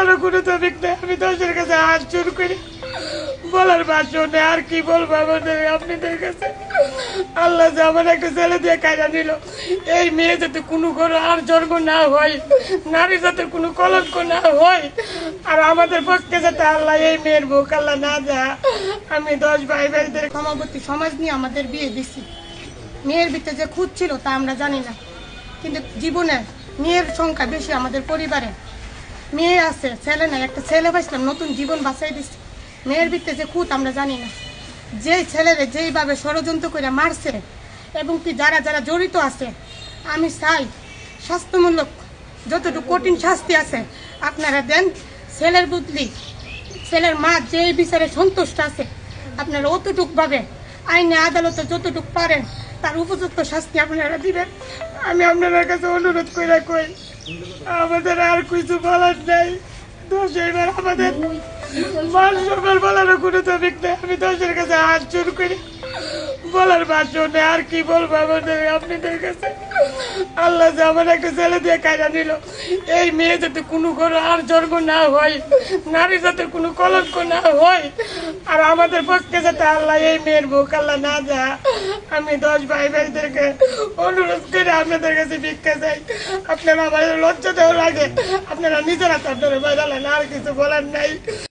বলারও কোনো তফিক নেই। আমি দশের কাছে হাত জোর করি, বলার ভাষ্য নেই। আর কি বলবো আমাদের আপনাদের কাছে? আল্লাহ যে আমার একটা ছেলে দিয়ে কায়দা নিল, এই মেয়ে যাতে কোনো ঘরে আর জন্ম না হয়, নারী যাতে কোনো কলঙ্ক না হয়, আর আমাদের পক্ষে যাতে আল্লাহ এই মেয়ের মুখ আল্লাহ না দেয়। আমি 10 ভাই ভাইদের ক্ষমাবতী সমাজ নিয়ে আমাদের বিয়ে দিছি। মেয়ের ভিতরে যে খুঁত ছিল তা আমরা জানি না, কিন্তু জীবনে মেয়ের সংখ্যা বেশি আমাদের পরিবারে। মেয়ে আছে, ছেলে নাই। একটা ছেলে পাইছিলাম, নতুন জীবন বাঁচাই দিচ্ছি। মেয়ের ভিতরে যে খুঁত আমরা জানি না। যেই ছেলেরে যেইভাবে ষড়যন্ত্র করে মারছে এবং কি যারা যারা জড়িত আছে, আমি চাই শাস্তিমূলক যতটুকু কঠিন শাস্তি আছে আপনারা দেন। ছেলের বদলি ছেলের মা যেই বিচারে সন্তুষ্ট আছে আপনারা অতটুকভাবে আইনে আদালতে যতটুকু পারেন তার উপযুক্ত শাস্তি আপনারা দিবেন। আমি আপনাদের কাছে অনুরোধ করে কই, আমাদের আর কিছু বলার নাই। এবার আমাদের মান সম্মান বলারও কোনো তফিক নেই। আমি দশের কাছে হাত জোর করি, বলার ভাষ্য নেই। আর কি বলবো আমাদের আপনাদের কাছে? আল্লাহ যে আমার একটা ছেলে দিয়ে কায়দা নিল, এই মেয়ে যাতে কোনো ঘরে আর জন্ম না হয়, নারী যাতে কোনো কলঙ্ক না হয়, আর আমাদের পক্ষে যাতে আল্লাহ এই মেয়ের মুখ আল্লাহ না দেয়। আমি 10 ভাই ভাইদেরকে অনুরোধ করে আপনাদের কাছে ভিক্ষা চাই। আপনারা আমাদের লজ্জা দেওয়া লাগে, আপনারা নিজেরা তো আপনারা বাইরালেন, আর কিছু বলার নাই।